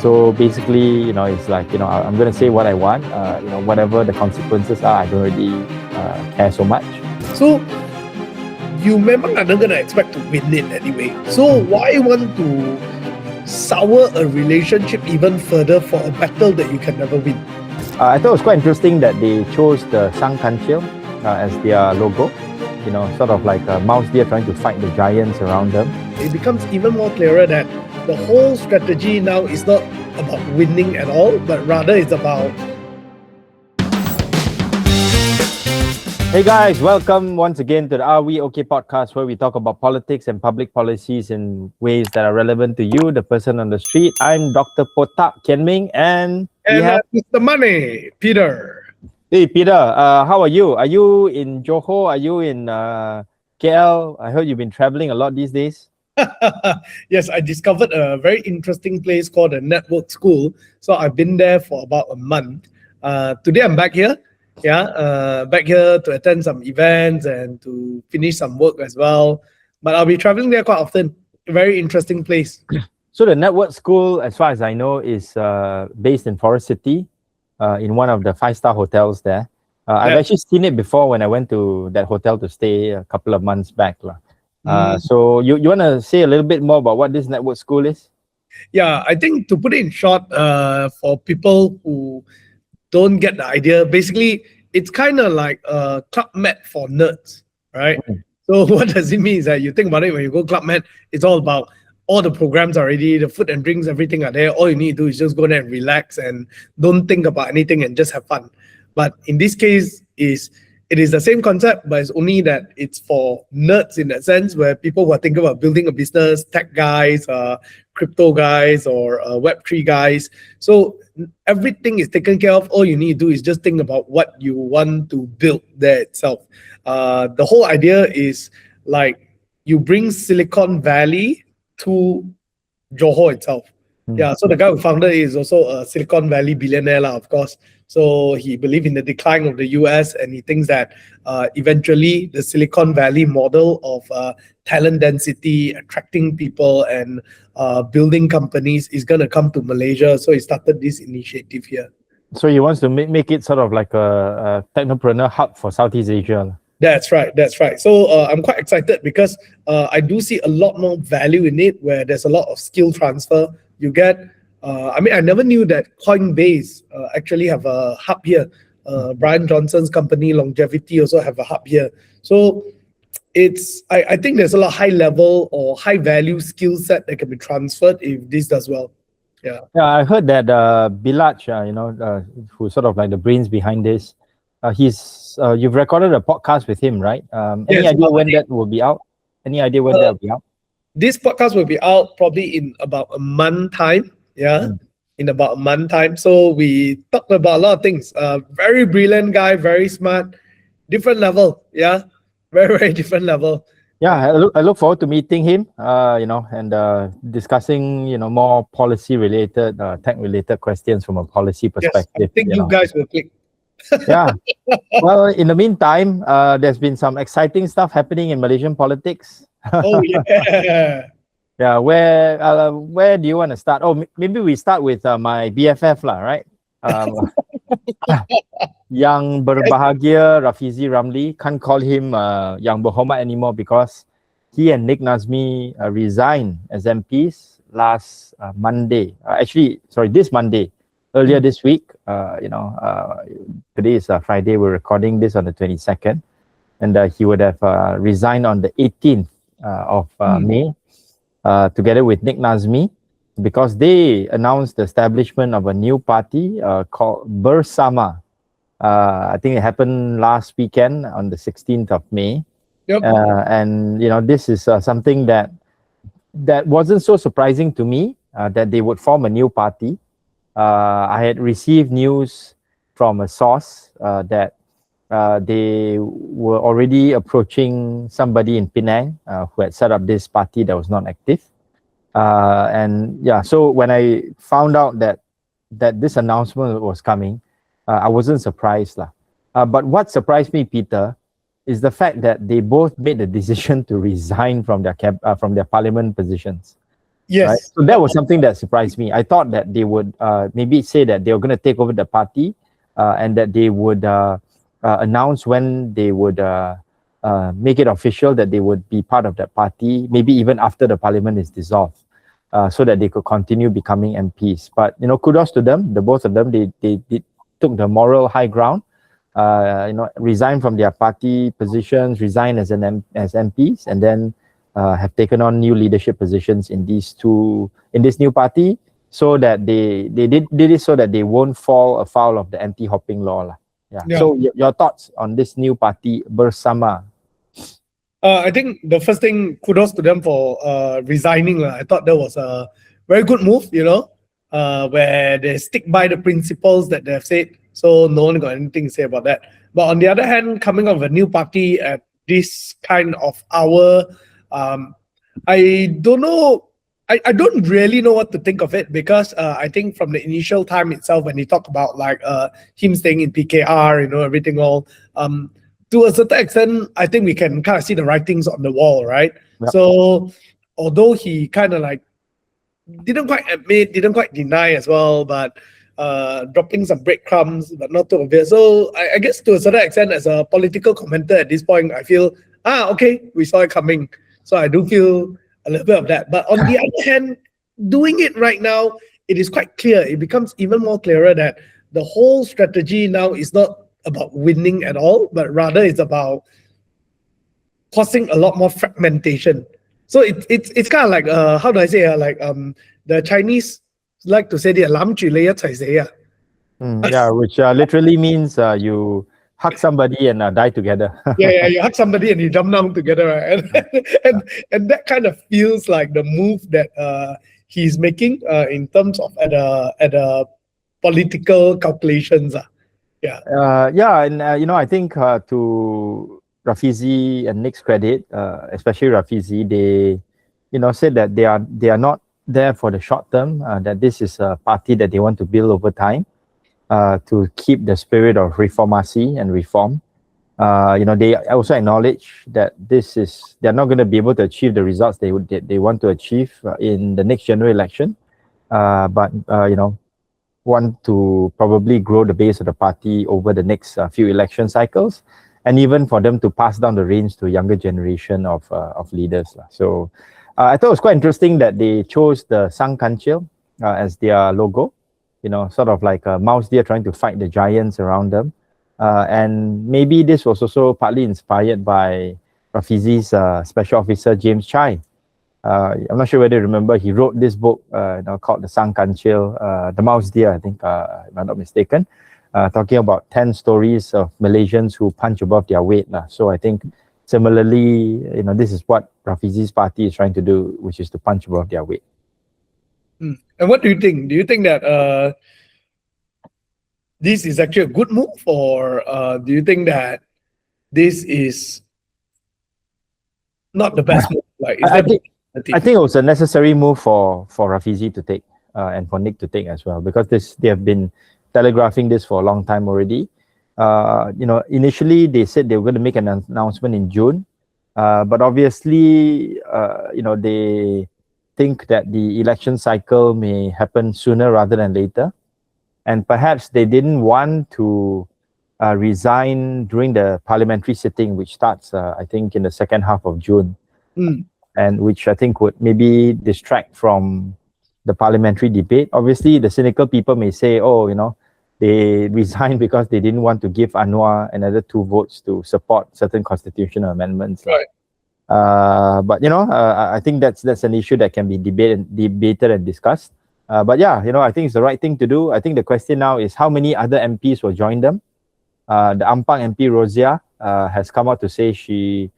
So basically, it's like, I'm going to say what I want, whatever the consequences are, I don't really care so much. So, you memang are not going to expect to win it anyway. So, why want to sour a relationship even further for a battle that you can never win? I thought it was quite interesting that they chose the Sang Kanchil as their logo. Sort of like a mouse deer trying to fight the giants around them. It becomes even more clearer that the whole strategy now is not about winning at all, but rather it's about... Hey guys, welcome once again to the Are We OK podcast, where we talk about politics and public policies in ways that are relevant to you, the person on the street. I'm Dr. Potak Kienming, and we have Mr. Money, Peter. Hey Peter, how are you? Are you in Johor? Are you in KL? I heard you've been traveling a lot these days. Yes, I discovered a very interesting place called the Network School. So I've been there for about a month. Today I'm back here. Back here to attend some events and to finish some work as well. But I'll be traveling there quite often. A very interesting place. So the Network School, as far as I know, is based in Forest City. In one of the 5-star hotels there. I've actually seen it before when I went to that hotel to stay a couple of months back. So you want to say a little bit more about what this Network School is? Yeah, I think to put it in short, for people who don't get the idea, basically, it's kind of like a Club Med for nerds, right? So what does it mean is that you think about it, when you go Club Med, it's all about all the programs already, the food and drinks, everything are there. All you need to do is just go there and relax and don't think about anything and just have fun. But in this case, it is the same concept, but it's only that it's for nerds in that sense, where people who are thinking about building a business, tech guys, crypto guys, or Web3 guys. So everything is taken care of. All you need to do is just think about what you want to build there itself. The whole idea is like you bring Silicon Valley to Johor itself. Yeah, so the guy who founded it is also a Silicon Valley billionaire, of course. So he believes in the decline of the US, and he thinks that eventually the Silicon Valley model of talent density, attracting people, and building companies is going to come to Malaysia. So he started this initiative here. So he wants to make it sort of like a technopreneur hub for Southeast Asia. That's right. So I'm quite excited because I do see a lot more value in it, where there's a lot of skill transfer. You get, I never knew that Coinbase actually have a hub here. Brian Johnson's company, Longevity, also have a hub here. So I think there's a lot of high level or high value skill set that can be transferred if this does well. Yeah, I heard that Bilaj, who's sort of like the brains behind this, you've recorded a podcast with him, right? Any idea when that will be out? This podcast will be out probably in about a month time. In about a month time. So we talked about a lot of things. Very brilliant guy, very smart, different level. Yeah, very, very different level. Yeah, I look forward to meeting him, and discussing, more policy-related, tech-related questions from a policy perspective. Yes, I think you guys will click. Yeah. Well, in the meantime, there's been some exciting stuff happening in Malaysian politics. Oh, yeah. Yeah, where do you want to start? Oh, maybe we start with my BFF right? Yang berbahagia Rafizi Ramli. Can't call him Yang Berhormat anymore because he and Nick Nazmi resigned as MPs last Monday. This Monday. Earlier this week, today is Friday. We're recording this on the 22nd, and he would have resigned on the 18th of May, together with Nick Nazmi, because they announced the establishment of a new party called Bersama. I think it happened last weekend on the 16th of May. Yep. And this is something that wasn't so surprising to me, that they would form a new party. I had received news from a source that they were already approaching somebody in Penang who had set up this party that was not active. So when I found out that this announcement was coming, I wasn't surprised. But what surprised me, Peter, is the fact that they both made the decision to resign from their parliament positions. Right? Yes. So that was something that surprised me. I thought that they would maybe say that they were going to take over the party and that they would announce when they would make it official that they would be part of that party, maybe even after the parliament is dissolved, so that they could continue becoming MPs. But, kudos to them, the both of them, they took the moral high ground, resigned from their party positions, resigned as MPs, and then have taken on new leadership positions in this new party, so that they did it so that they won't fall afoul of the anti-hopping law lah. Yeah. So your thoughts on this new party Bersama? I think the first thing, kudos to them for resigning. I thought that was a very good move, where they stick by the principles that they've said. So no one got anything to say about that. But on the other hand, coming up with a new party at this kind of hour, I don't know. I don't really know what to think of it, because I think from the initial time itself, when he talked about him staying in PKR, everything all, to a certain extent, I think we can kind of see the writings on the wall, right? Yep. So although he kind of didn't quite admit, didn't quite deny as well, but dropping some breadcrumbs, but not too obvious. So I guess to a certain extent, as a political commentator at this point, I feel, okay, we saw it coming. So I do feel a little bit of that. But on the other hand, doing it right now, it is quite clear. It becomes even more clearer that the whole strategy now is not about winning at all, but rather it's about causing a lot more fragmentation. So it's kind of like how do I say the Chinese like to say the lam chu le cai sei. Yeah, which literally means you hug somebody and die together. yeah, you hug somebody and you jump down together, right? And that kind of feels like the move that he's making in terms of at a political calculations. Yeah. And I think to Rafizi and Nick's credit, especially Rafizi, they said that they are not there for the short term. That this is a party that they want to build over time, to keep the spirit of reformacy and reform. They also acknowledge that they're not going to be able to achieve the results they want to achieve in the next general election, but want to probably grow the base of the party over the next few election cycles, and even for them to pass down the reins to a younger generation of leaders. So I thought it was quite interesting that they chose the Sang Kancil as their logo, sort of like a mouse deer trying to fight the giants around them. And maybe this was also partly inspired by Rafizi's special officer, James Chai. I'm not sure whether you remember, he wrote this book called The Sang Kancil, The Mouse Deer, I think, if I'm not mistaken, talking about 10 stories of Malaysians who punch above their weight. So I think similarly, this is what Rafizi's party is trying to do, which is to punch above their weight. And what do you think? Do you think that this is actually a good move, or do you think that this is not the best move? I think it was a necessary move for Rafizi to take and for Nick to take as well, because they have been telegraphing this for a long time already. Initially they said they were going to make an announcement in June, but obviously, they think that the election cycle may happen sooner rather than later, and perhaps they didn't want to resign during the parliamentary sitting, which starts, I think, in the second half of June. And which I think would maybe distract from the parliamentary debate. Obviously, the cynical people may say, they resigned because they didn't want to give Anwar another 2 votes to support certain constitutional amendments. Right. But I think that's an issue that can be debated and discussed. But yeah, I think it's the right thing to do. I think the question now is how many other MPs will join them. The Ampang MP Rosia has come out to say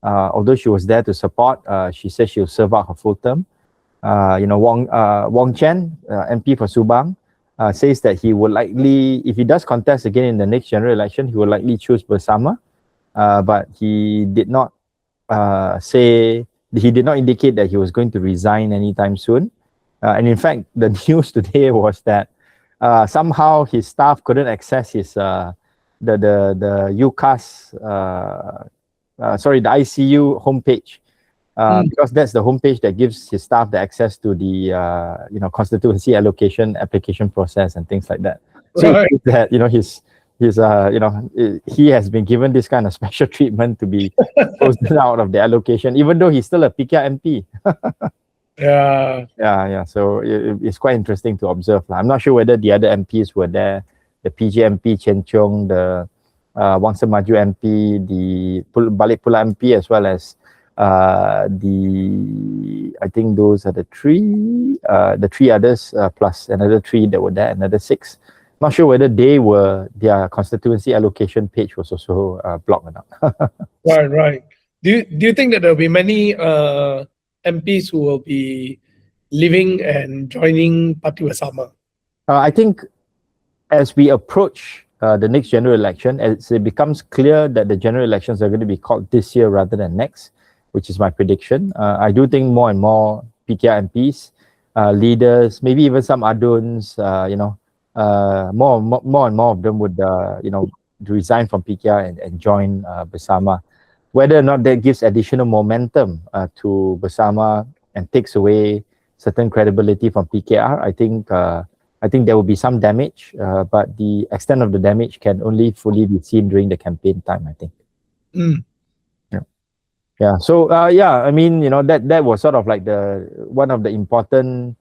although she was there to support, she says she'll serve out her full term. Wong Chen, MP for Subang, says that he would likely, if he does contest again in the next general election, he will likely choose Bersama. But he did not indicate that he was going to resign anytime soon. And in fact, the news today was that somehow his staff couldn't access his the UCAS, the ICU homepage. because that's the homepage that gives his staff the access to the constituency allocation application process and things like that. So Right. it means that he has been given this kind of special treatment to be chosen out of the allocation, even though he's still a PKR MP. Yeah. Yeah. So it's quite interesting to observe. I'm not sure whether the other MPs were there, the PG MP, Chen Chong, the Wang Semaju MP, the Balik Pula MP, as well as I think those are the three others, plus another 3 that were there, another 6. Not sure whether their constituency allocation page was also blocked or not. Right. Do you think that there'll be many MPs who will be leaving and joining Parti Bersama? I think as we approach the next general election, as it becomes clear that the general elections are going to be called this year rather than next, which is my prediction, I do think more and more PKR MPs, leaders, maybe even some aduns, more and more of them would resign from PKR and join Bersama. Whether or not that gives additional momentum to Bersama and takes away certain credibility from PKR, I think there will be some damage, but the extent of the damage can only fully be seen during the campaign time, I think. Yeah. So I mean, that was sort of like one of the important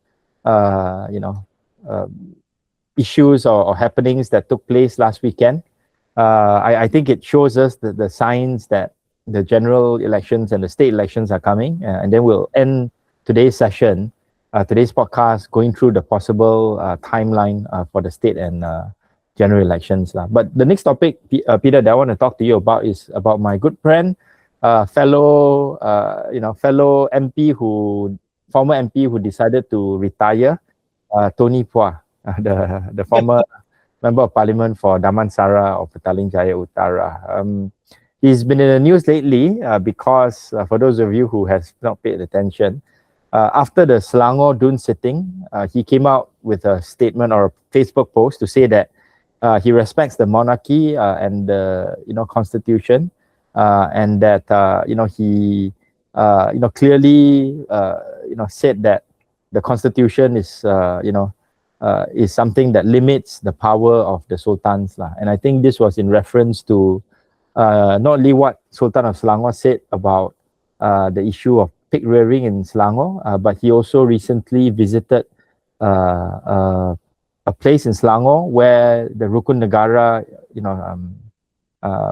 issues or happenings that took place last weekend. I think it shows us the signs that the general elections and the state elections are coming, and then we'll end today's session, today's podcast, going through the possible timeline for the state and general elections. But the next topic, Peter, that I want to talk to you about is about my good friend, fellow MP former MP who decided to retire, Tony Pua, the former Member of Parliament for Damansara or Petaling Jaya Utara. He's been in the news lately because, for those of you who have not paid attention, after the Selangor Dun sitting, he came out with a statement or a Facebook post to say that he respects the monarchy and the Constitution, and that he clearly said that the Constitution is something that limits the power of the sultans, and I think this was in reference to not only what Sultan of Selangor said about the issue of pig rearing in Selangor, but he also recently visited a place in Selangor where the Rukun Negara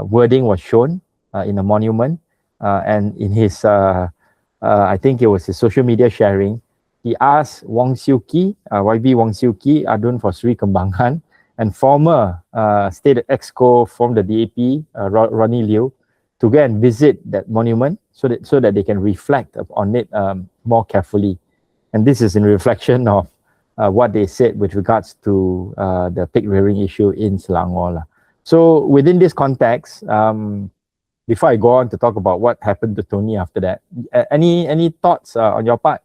wording was shown in a monument, and in his I think it was his social media sharing, he asked Wang Siu Ki, YB Wang Siu Ki, Adun for Sri Kembangan, and former state exco from the DAP, Ronnie Liu, to go and visit that monument so that they can reflect on it more carefully. And this is in reflection of what they said with regards to the pig rearing issue in Selangor. So within this context, before I go on to talk about what happened to Tony after that, any thoughts on your part?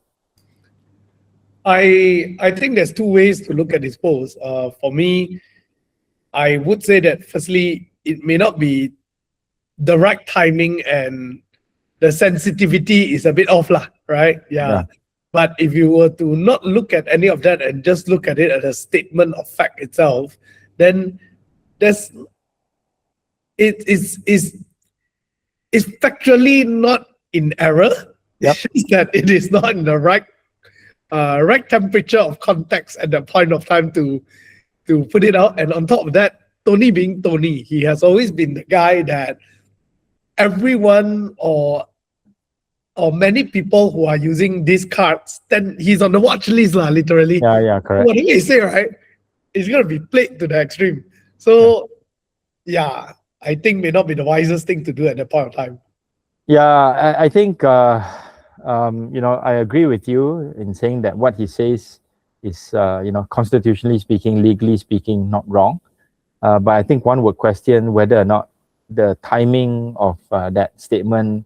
I think there's 2 ways to look at this post. For me, I would say that firstly, it may not be the right timing and the sensitivity is a bit off, right? Yeah. But if you were to not look at any of that and just look at it as a statement of fact itself, then it's factually not in error. It's just that it is not in the right temperature of context at that point of time to put it out. And on top of that, Tony being Tony, he has always been the guy that everyone or many people who are using these cards, then he's on the watch list, literally. Yeah, correct. Whatever he say, right, it's going to be played to the extreme. So, I think may not be the wisest thing to do at that point of time. Yeah, I think, I agree with you in saying that what he says is, constitutionally speaking, legally speaking, not wrong. But I think one would question whether or not the timing of that statement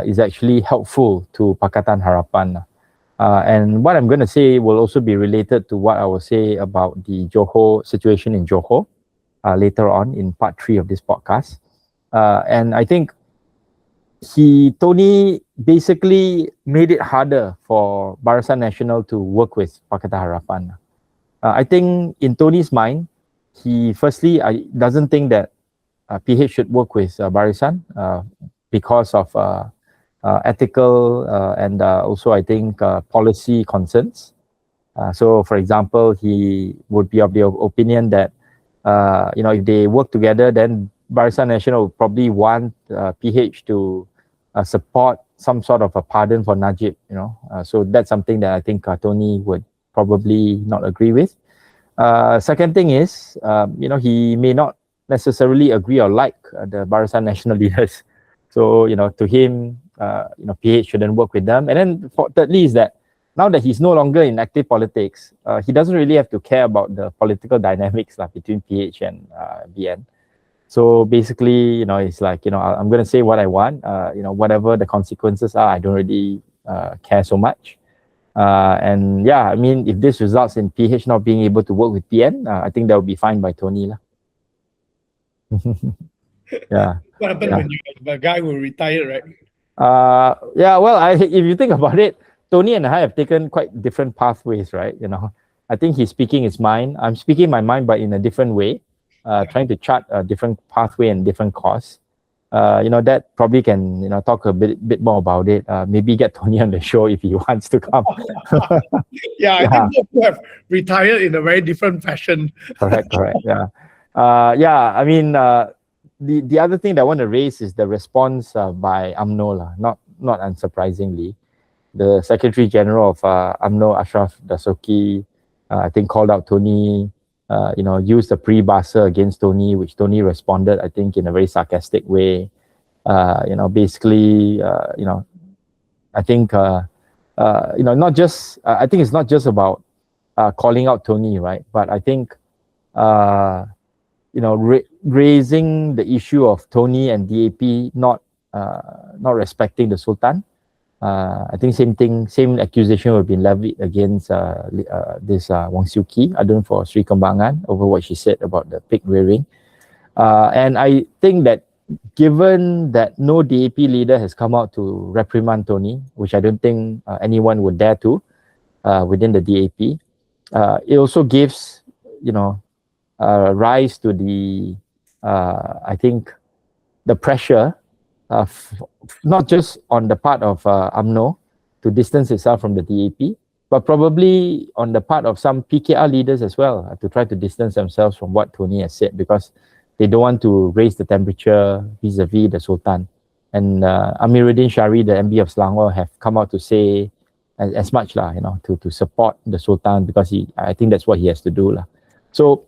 is actually helpful to Pakatan Harapan. And what I'm going to say will also be related to what I will say about the Johor situation in Johor later on in part 3 of this podcast. And I think Tony basically made it harder for Barisan Nasional to work with Pakatan Harapan. I think in Tony's mind, he firstly doesn't think that PH should work with Barisan because of ethical and also I think policy concerns. So, for example, he would be of the opinion that if they work together, then Barisan Nasional would probably want PH to support some sort of a pardon for Najib. So that's something that I think Tony would probably not agree with. Second thing is, he may not necessarily agree or like the Barisan Nasional leaders. So, to him, PH shouldn't work with them. And then thirdly is that now that he's no longer in active politics, he doesn't really have to care about the political dynamics between PH and BN. So basically, it's like, I'm going to say what I want, whatever the consequences are, I don't really care so much. And yeah, I mean, if this results in PH not being able to work with PN, I think that will be fine by Tony. Yeah. What happened when the guy will retire, right? Yeah, well, if you think about it, Tony and I have taken quite different pathways, right? I think he's speaking his mind. I'm speaking my mind, but in a different way, trying to chart a different pathway and different course. That probably can, talk a bit more about it. Maybe get Tony on the show if he wants to come. I think both have retired in a very different fashion. Correct. Yeah. I mean, the other thing that I want to raise is the response by UMNO, not unsurprisingly. The Secretary General of UMNO, Ashraf Dasuki, I think called out Tony, used a pre-buzzer against Tony, which Tony responded, I think, in a very sarcastic way. Basically, I think, not just, I think it's not just about calling out Tony, right? But I think, raising the issue of Tony and DAP not respecting the Sultan. I think same accusation will be levied against this Wong Siew Kee, I don't know, for Sri Kembangan, over what she said about the pig rearing. And I think that given that no DAP leader has come out to reprimand Tony, which I don't think anyone would dare to within the DAP, it also gives, rise to the, I think, the pressure not just on the part of UMNO to distance itself from the DAP, but probably on the part of some PKR leaders as well to try to distance themselves from what Tony has said, because they don't want to raise the temperature vis-a-vis the Sultan. And Amiruddin Shari, the MB of Selangor, have come out to say as much, to support the Sultan, because I think that's what he has to do. So,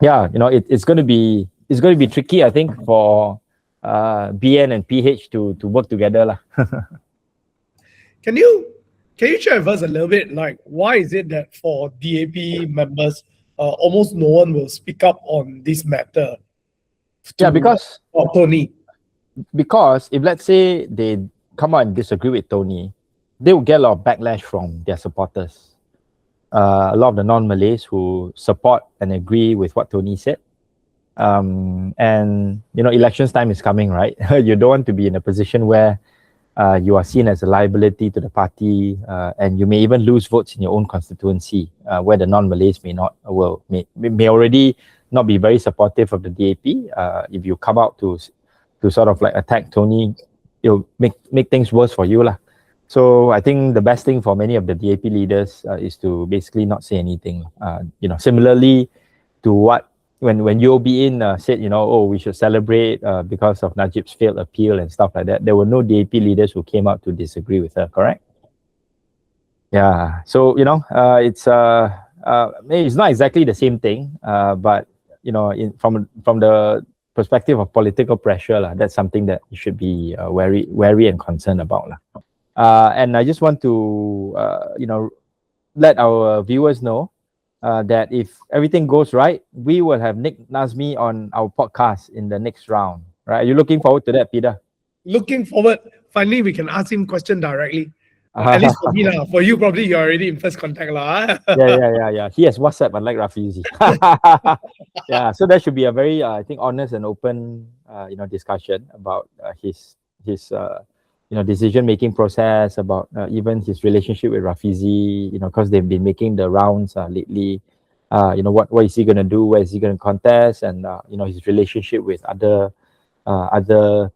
yeah, it's going to be tricky, I think, for BN and PH to work together. Can you share with us a little bit, like, why is it that for DAP members, almost no one will speak up on this matter? Because Tony. Because if, let's say, they come out and disagree with Tony, they will get a lot of backlash from their supporters. A lot of the non-Malays who support and agree with what Tony said. And elections time is coming, right? You don't want to be in a position where you are seen as a liability to the party, and you may even lose votes in your own constituency, where the non-Malays may already not be very supportive of the DAP. If you come out to sort of like attack Tony, it'll make things worse for you. So I think the best thing for many of the DAP leaders is to basically not say anything. Similarly to what when UOB said, we should celebrate because of Najib's failed appeal and stuff like that, there were no DAP leaders who came out to disagree with her, correct? Yeah. So, it's not exactly the same thing, but, from the perspective of political pressure, that's something that you should be wary and concerned about. And I just want to, let our viewers know that if everything goes right, we will have Nick Nazmi on our podcast in the next round. Right? Are you looking forward to that, Peter? Looking forward. Finally, we can ask him question directly. At least for me, for you, probably you're already in first contact. Yeah. He has WhatsApp, unlike Rafizi. Yeah, so that should be a very, I think, honest and open, discussion about his his decision-making process, about even his relationship with Rafizi, because they've been making the rounds lately. What is he going to do? Where is he going to contest? And his relationship with other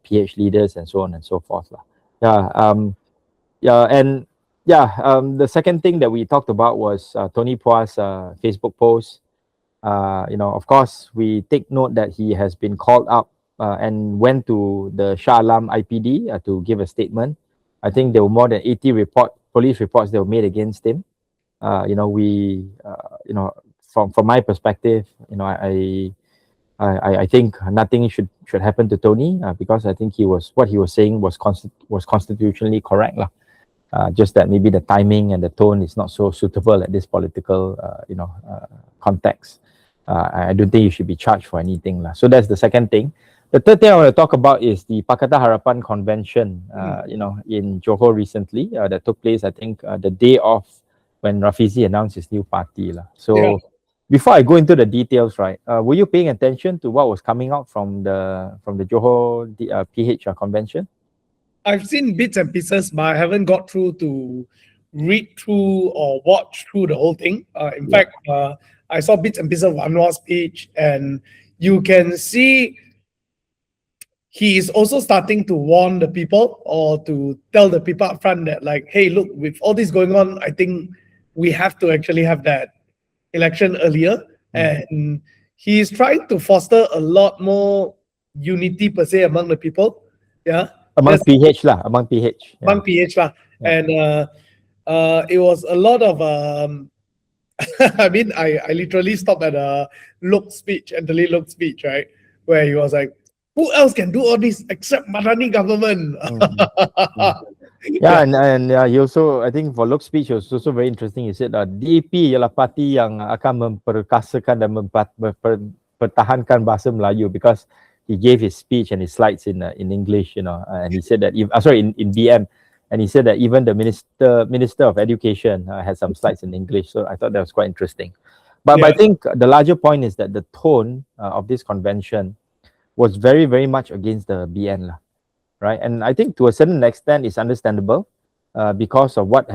PH leaders and so on and so forth. The second thing that we talked about was Tony Pua's Facebook post. Of course, we take note that he has been called up and went to the Shah Alam IPD to give a statement. I think there were more than 80 police reports that were made against him. From my perspective, I think nothing should happen to Tony because I think what he was saying was constitutionally correct lah. Just that maybe the timing and the tone is not so suitable at this political context. I don't think you should be charged for anything lah. So that's the second thing. The third thing I want to talk about is the Pakatan Harapan convention, in Johor recently that took place. I think the day of when Rafizi announced his new party lah. So before I go into the details, right? Were you paying attention to what was coming out from the Johor PH convention? I've seen bits and pieces, but I haven't got through to read through or watch through the whole thing. In fact, I saw bits and pieces of Anwar's speech, and you can see he is also starting to warn the people or to tell the people up front that, like, hey, look, with all this going on, I think we have to actually have that election earlier. And he's trying to foster a lot more unity per se among the people. Among PH lah. Among PH. Among PH lah. And it was a lot of I mean, I literally stopped at Anthony Look's speech, right? Where he was like, who else can do all this except Madani government? And he also, I think for Look's speech, it was also very interesting. He said DAP ialah parti yang akan memperkasakan dan mempertahankan bahasa Melayu, because he gave his speech and his slides in English, and he said that in BM, and he said that even the minister of education had some slides in English. So I thought that was quite interesting. But I think the larger point is that the tone of this convention was very, very much against the BN lah, right? And I think to a certain extent it's understandable because of what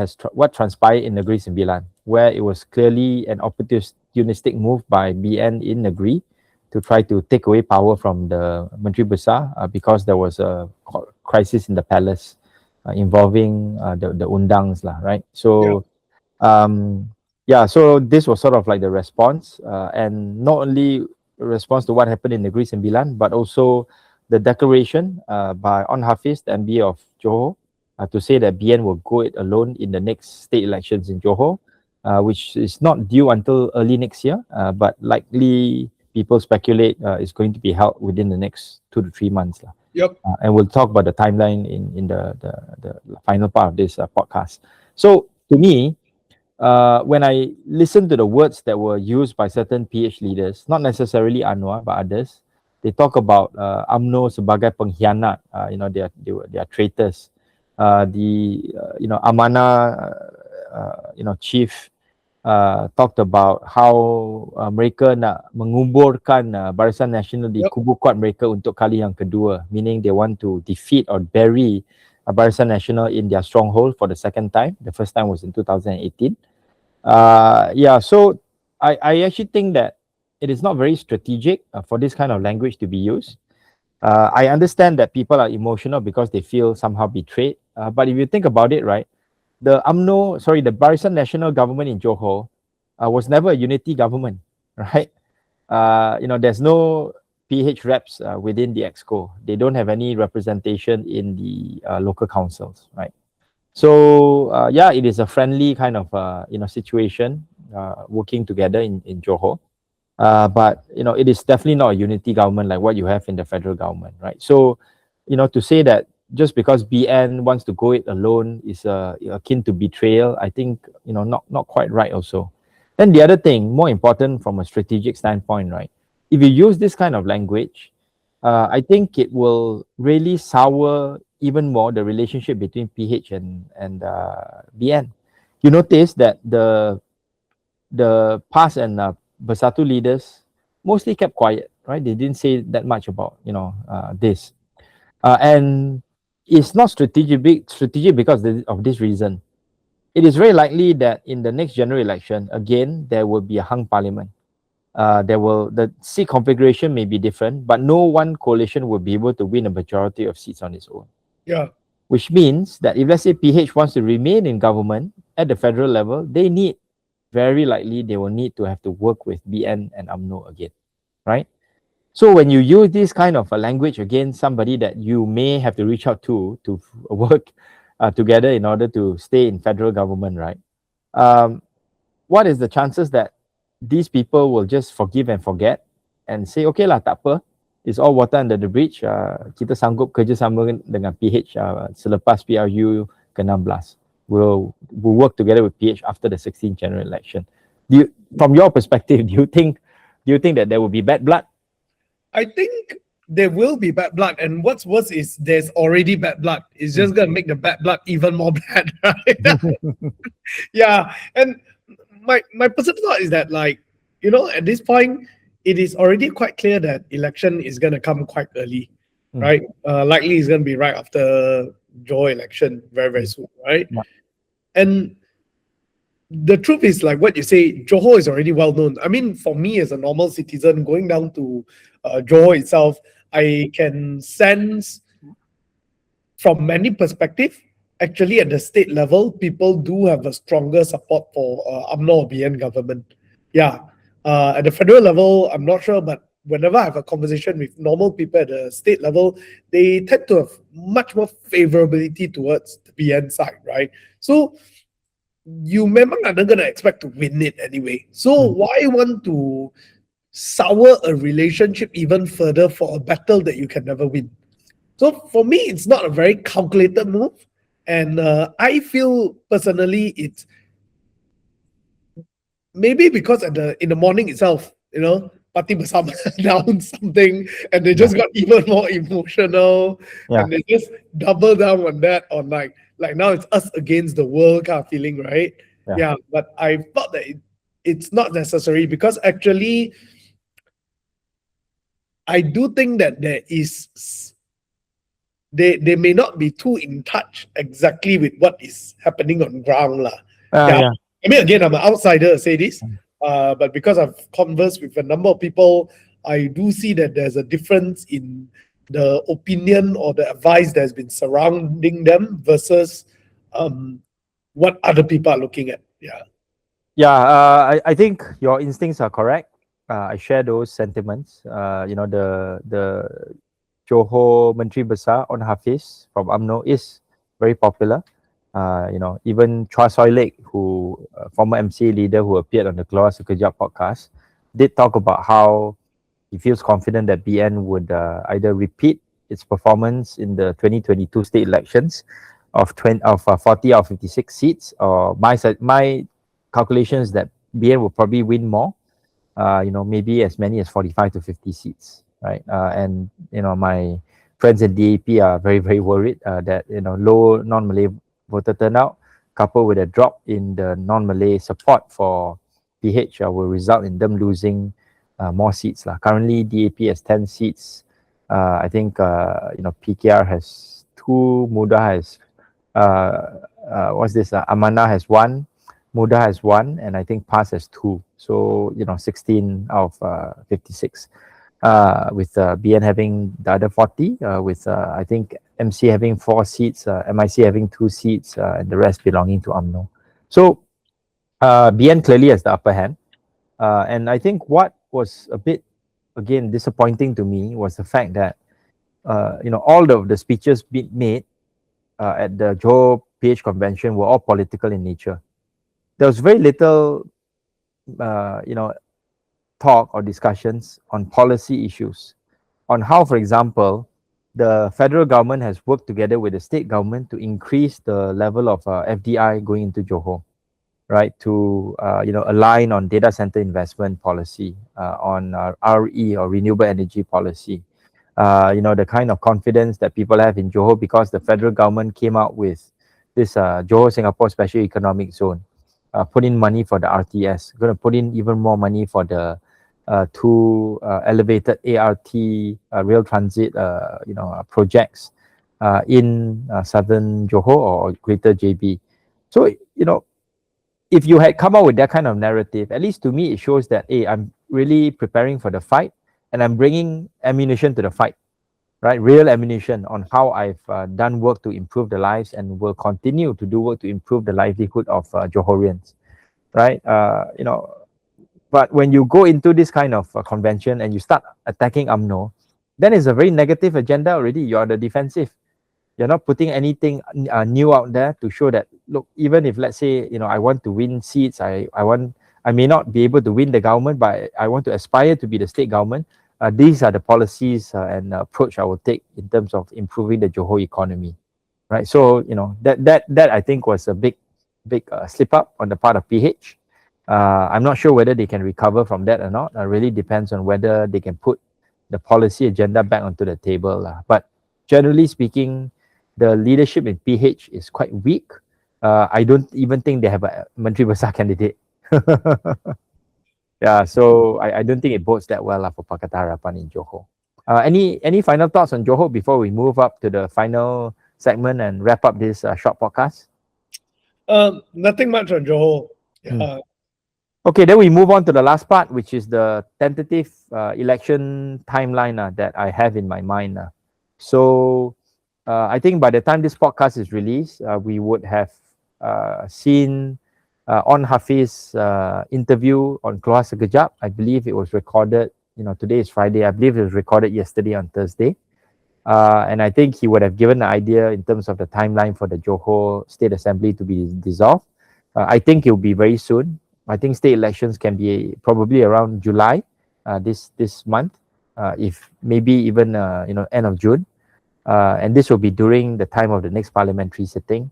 transpired in Negeri Sembilan, where it was clearly an opportunistic move by BN in Negeri to try to take away power from the Menteri Besar because there was a crisis in the palace involving the undangs lah, right? So so this was sort of like the response, and not only response to what happened in Negeri Sembilan, but also the declaration by On Hafiz, the MB of Johor, to say that BN will go it alone in the next state elections in Johor, which is not due until early next year, but likely people speculate is going to be held within the next 2 to 3 months. And we'll talk about the timeline in the final part of this podcast. So to me, when I listen to the words that were used by certain PH leaders, not necessarily Anwar, but others, they talk about UMNO sebagai pengkhianat. They are traitors. Amanah, chief talked about how mereka nak menguburkan Barisan Nasional di kubu kuat mereka untuk kali yang kedua, meaning they want to defeat or bury Barisan Nasional in their stronghold for the second time. The first time was in 2018. So I actually think that it is not very strategic for this kind of language to be used. I understand that people are emotional because they feel somehow betrayed. But if you think about it, right, the Barisan Nasional government in Johor was never a unity government, right? There's no PH reps within the EXCO. They don't have any representation in the local councils, right? So it is a friendly kind of situation working together in Johor. But it is definitely not a unity government like what you have in the federal government, right? So to say that just because BN wants to go it alone is akin to betrayal, I think not quite right also. Then the other thing, more important from a strategic standpoint, right? If you use this kind of language, I think it will really sour even more the relationship between PH and BN. You notice that the PAS and Bersatu leaders mostly kept quiet, right? They didn't say that much about this, and It's not strategic because of this reason. It is very likely that in the next general election, again, there will be a hung parliament. The seat configuration may be different, but no one coalition will be able to win a majority of seats on its own. Yeah. Which means that if let's say PH wants to remain in government at the federal level, very likely they will need to have to work with BN and UMNO again, right? So when you use this kind of a language against somebody that you may have to reach out to work together in order to stay in federal government, right? What is the chances that these people will just forgive and forget and say, okay lah, tak apa, it's all water under the bridge. Kita sanggup kerjasama dengan PH selepas PRU ke-16. We'll work together with PH after the 16th general election. From your perspective, do you think that there will be bad blood? I think there will be bad blood, and what's worse is there's already bad blood. It's just gonna make the bad blood even more bad, right? Yeah, and my personal thought is that, like, you know, at this point, it is already quite clear that election is gonna come quite early, right? Likely it's gonna be right after Johor election, very soon, right? Yeah. And the truth is, like what you say, Johor is already well known. I mean, for me as a normal citizen going down to Johor itself, I can sense from many perspectives, actually at the state level, people do have a stronger support for UMNO or BN government. Yeah. At the federal level, I'm not sure, but whenever I have a conversation with normal people at the state level, they tend to have much more favorability towards the BN side, right? So you memang are not going to expect to win it anyway. So why want to sour a relationship even further for a battle that you can never win? So for me, it's not a very calculated move. And I feel personally it's maybe because in the morning itself, you know, Parti Bersama announced something and they just got even more emotional and they just double down on that, on like now it's us against the world kind of feeling, right? Yeah, but I thought that it's not necessary, because actually I do think that there is they may not be too in touch exactly with what is happening on ground lah. I mean, again, I'm an outsider to say this, but because I've conversed with a number of people, I do see that there's a difference in the opinion or the advice that's been surrounding them versus what other people are looking at. I think your instincts are correct. I share those sentiments. You know, the Johor Menteri Besar on Hafiz from UMNO is very popular. You know, even Chua Soi Lek, who former MCA leader who appeared on the Keluar Sekejap podcast, did talk about how he feels confident that BN would either repeat its performance in the 2022 state elections of 40 out of 56 seats, or my calculations that BN will probably win more. You know, maybe as many as 45 to 50 seats, right? And you know, my friends at DAP are very worried that, you know, low non-Malay voter turnout coupled with a drop in the non-Malay support for PH will result in them losing more seats. Currently, DAP has 10 seats. I think, you know, PKR has 2, Muda has, Amanah has 1, Muda has 1, and I think PAS has 2. So, you know, 16 out of 56. With BN having the other 40, with I think MC having 4 seats, MIC having 2 seats, and the rest belonging to UMNO. So BN clearly has the upper hand. And I think what was a bit, again, disappointing to me was the fact that, you know, all of the speeches being made at the Johor PH convention were all political in nature. There was very little, you know, talk or discussions on policy issues, on how, for example, the federal government has worked together with the state government to increase the level of FDI going into Johor, right? To you know, align on data center investment policy, on RE or renewable energy policy. You know, the kind of confidence that people have in Johor because the federal government came out with this Johor Singapore Special Economic Zone, put in money for the RTS, going to put in even more money for the 2 elevated ART rail transit, you know, projects. in southern Johor or Greater JB. So, if you had come up with that kind of narrative, at least to me, it shows that, hey, I'm really preparing for the fight and I'm bringing ammunition to the fight, right? Real ammunition on how I've done work to improve the lives and will continue to do work to improve the livelihood of Johorians, right? But when you go into this kind of convention and you start attacking UMNO, then it's a very negative agenda already. You're the defensive. You're not putting anything new out there to show that, look, even if, let's say, I want to win seats, I may not be able to win the government, but I want to aspire to be the state government. These are the policies and approach I will take in terms of improving the Johor economy, right? So, that I think was a big slip up on the part of PH. I'm not sure whether they can recover from that or not. It really depends on whether they can put the policy agenda back onto the table. But generally speaking, the leadership in PH is quite weak. I don't even think they have a Menteri Besar candidate. Yeah, so I don't think it bodes that well for Pakatan Harapan in Johor. Any final thoughts on Johor before we move up to the final segment and wrap up this short podcast? Nothing much on Johor. Yeah. Okay, then we move on to the last part, which is the tentative election timeline that I have in my mind. So I think by the time this podcast is released, we would have seen on Hafiz interview on Keluar Sekejap. I believe it was recorded, today is Friday. I believe it was recorded yesterday on Thursday. And I think he would have given an idea in terms of the timeline for the Johor State Assembly to be dissolved. I think it will be very soon. I think state elections can be probably around July this month, if maybe even end of June, and this will be during the time of the next parliamentary sitting.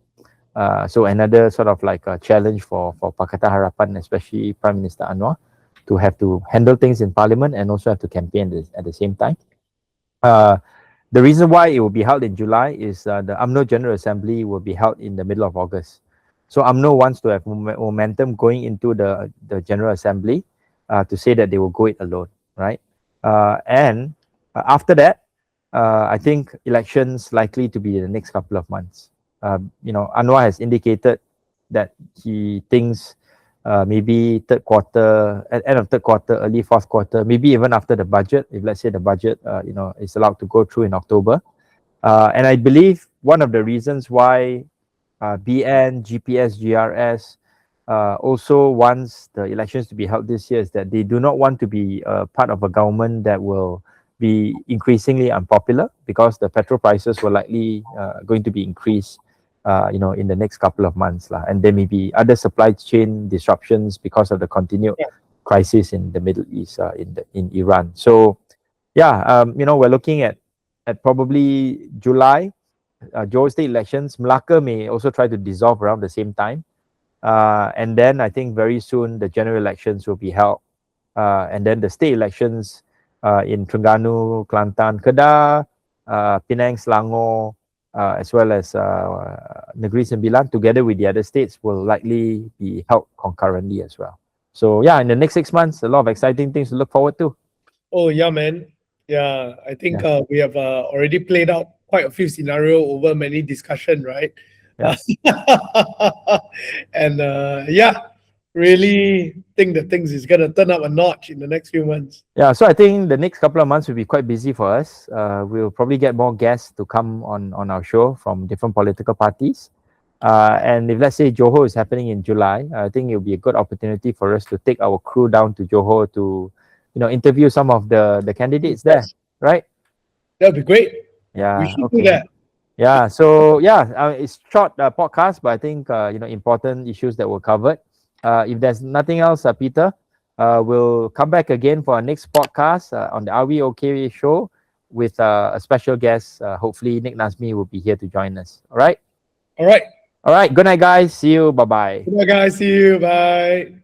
So another sort of like a challenge for Pakatan Harapan, especially Prime Minister Anwar, to have to handle things in Parliament and also have to campaign at the same time. The reason why it will be held in July is the UMNO General Assembly will be held in the middle of August. So UMNO wants to have momentum going into the General Assembly to say that they will go it alone, right? And after that, I think elections likely to be in the next couple of months. Anwar has indicated that he thinks maybe third quarter, at end of third quarter, early fourth quarter, maybe even after the budget, if let's say the budget, is allowed to go through in October. And I believe one of the reasons why BN, GPS, GRS also wants the elections to be held this year is that they do not want to be part of a government that will be increasingly unpopular, because the petrol prices were likely going to be increased in the next couple of months. And there may be other supply chain disruptions because of the continued crisis in the Middle East, in Iran. So we're looking at probably July, Johor state elections. Melaka may also try to dissolve around the same time. And then I think very soon the general elections will be held. And then the state elections in Terengganu, Kelantan, Kedah, Penang, Selangor, as well as Negeri Sembilan, together with the other states, will likely be held concurrently as well. So in the next 6 months, a lot of exciting things to look forward to. Oh yeah, man. Yeah, I think we have already played out quite a few scenarios over many discussion, right? Yeah. And really think that things is gonna turn up a notch in the next few months. Yeah, so I think the next couple of months will be quite busy for us. We'll probably get more guests to come on our show from different political parties. And if let's say Johor is happening in July, I think it'll be a good opportunity for us to take our crew down to Johor to, interview some of the candidates there, right? That'd be great. Yeah, We should okay. do that. Yeah, so it's short podcast, but I think important issues that were covered. If there's nothing else, Peter, we'll come back again for our next podcast on the Are We Okay show with a special guest. Hopefully, Nick Nazmi will be here to join us. All right. All right. All right. Good night, guys. See you. Bye bye. Good night, guys. See you. Bye.